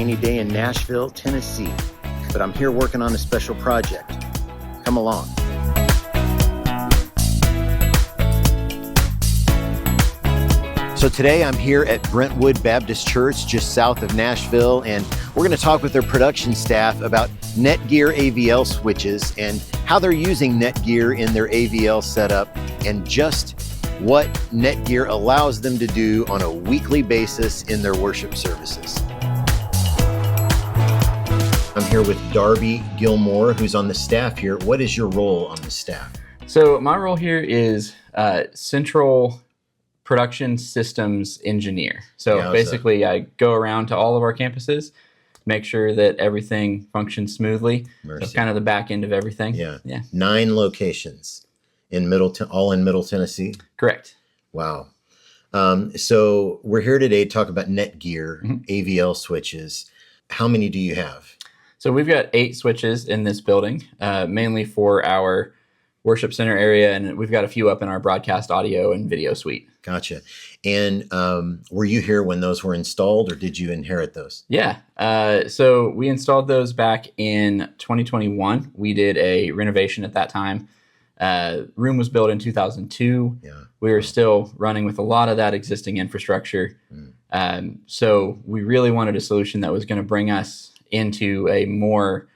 rainy day in Nashville, Tennessee, but I'm here working on a special project. Come along. So today I'm here at Brentwood Baptist Church just south of Nashville, and we're going to talk with their production staff about NETGEAR AVL switches and how they're using NETGEAR in their AVL setup and just what NETGEAR allows them to do on a weekly basis in their worship services. I'm here with Darby Gilmore, who's on the staff here. What is your role on the staff? So my role here is central production systems engineer. So basically I go around to all of our campuses, make sure that everything functions smoothly. So kind of the back end of everything. Yeah. 9 locations in all in Middle Tennessee. Correct. Wow. So we're here today to talk about NETGEAR AVL switches. How many do you have? So we've got 8 switches in this building, mainly for our worship center area, and we've got a few up in our broadcast audio and video suite. Gotcha. And were you here when those were installed, or did you inherit those? Yeah. So we installed those back in 2021. We did a renovation at that time. Room was built in 2002. Yeah. We were still running with a lot of that existing infrastructure. So we really wanted a solution that was going to bring us into a more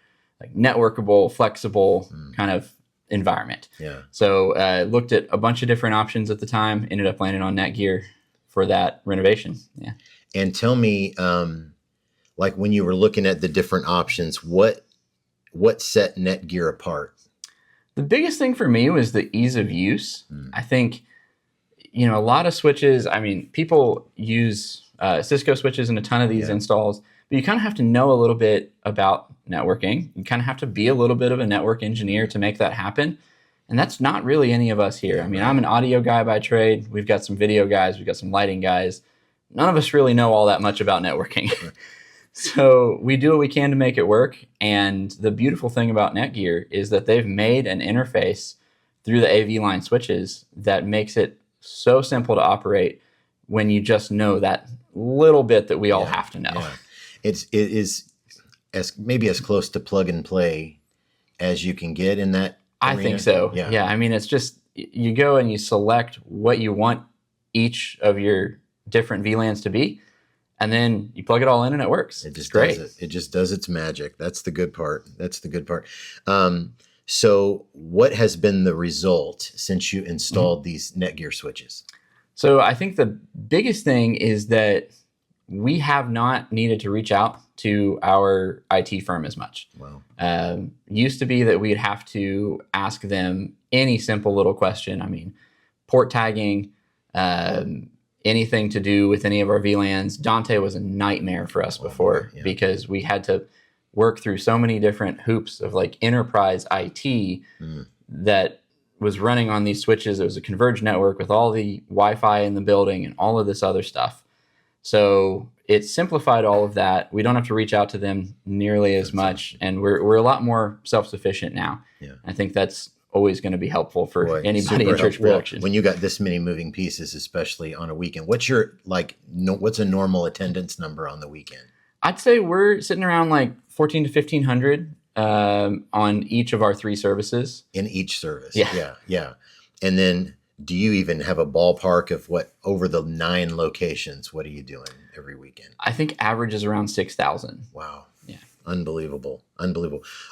networkable, flexible kind of environment. Yeah. So looked at a bunch of different options at the time, ended up landing on NETGEAR for that renovation. Yeah. And tell me, when you were looking at the different options, what set NETGEAR apart? The biggest thing for me was the ease of use. I think, a lot of switches, people use Cisco switches in a ton of these installs, but you kind of have to know a little bit about networking. You kind of have to be a little bit of a network engineer to make that happen. And that's not really any of us here. I'm an audio guy by trade. We've got some video guys. We've got some lighting guys. None of us really know all that much about networking. So we do what we can to make it work. And the beautiful thing about NETGEAR is that they've made an interface through the AV line switches that makes it so simple to operate when you just know that little bit that we all have to know. Yeah. It is maybe as close to plug and play as you can get in that arena. I think so. Yeah. It's just, you go and you select what you want each of your different VLANs to be, and then you plug it all in and it works. It just does it. It just does its magic. That's the good part. So what has been the result since you installed these NETGEAR switches? So I think the biggest thing is that we have not needed to reach out to our IT firm as much. Wow. Used to be that we'd have to ask them any simple little question. Port tagging, anything to do with any of our VLANs. Dante was a nightmare for us before because we had to work through so many different hoops of enterprise IT that was running on these switches. It was a converged network with all the Wi-Fi in the building and all of this other stuff. So it simplified all of that. We don't have to reach out to them nearly as much, and we're a lot more self-sufficient now. Yeah. I think that's always going to be helpful for anybody in church production. When you got this many moving pieces, especially on a weekend, what's your what's a normal attendance number on the weekend? I'd say we're sitting around 1,400 to 1,500 on each of our 3 services. In each service. Yeah. And then, do you even have a ballpark of what, over the 9 locations, what are you doing every weekend? I think average is around 6,000. Wow. Yeah. Unbelievable.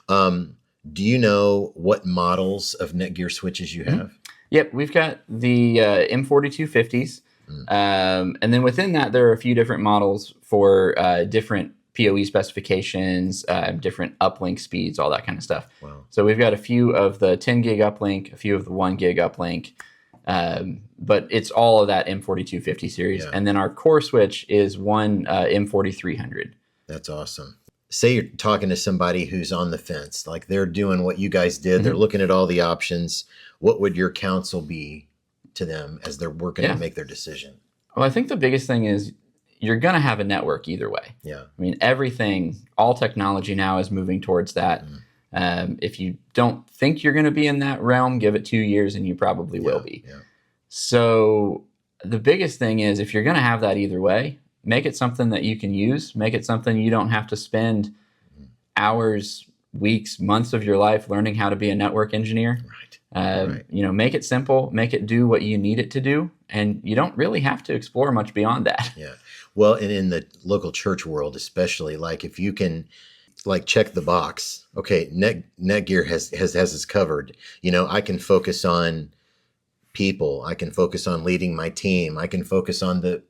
Do you know what models of NETGEAR switches you have? Yep. We've got the M4250s. And then within that, there are a few different models for different PoE specifications, different uplink speeds, all that kind of stuff. Wow. So we've got a few of the 10 gig uplink, a few of the 1 gig uplink. But it's all of that M4250 series. Yeah. And then our core switch is one M4300. That's awesome. Say you're talking to somebody who's on the fence, they're doing what you guys did. They're looking at all the options. What would your counsel be to them as they're working to make their decision? Well, I think the biggest thing is you're going to have a network either way. Yeah. Everything, all technology now is moving towards that. If you don't think you're going to be in that realm, give it 2 years and you probably will be. Yeah. So the biggest thing is if you're going to have that either way, make it something that you can use. Make it something you don't have to spend hours, weeks, months of your life learning how to be a network engineer. Right. Make it simple, make it do what you need it to do, and you don't really have to explore much beyond that. Yeah. Well, and in the local church world, especially, like if you can like check the box, okay, NETGEAR has us covered. I can focus on people. I can focus on leading my team. I can focus on the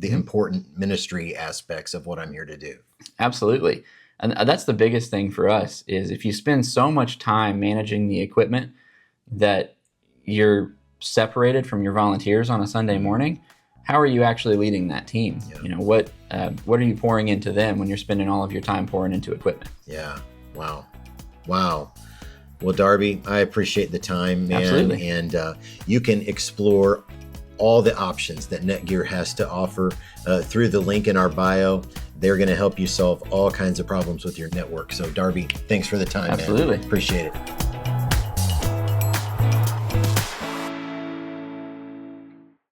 important ministry aspects of what I'm here to do. Absolutely. And that's the biggest thing for us is if you spend so much time managing the equipment that you're separated from your volunteers on a Sunday morning, how are you actually leading that team? Yeah. What are you pouring into them when you're spending all of your time pouring into equipment? Yeah. Wow. Well, Darby, I appreciate the time, man. Absolutely. And you can explore all the options that NETGEAR has to offer through the link in our bio. They're going to help you solve all kinds of problems with your network. So, Darby, thanks for the time, Absolutely. man. Appreciate it.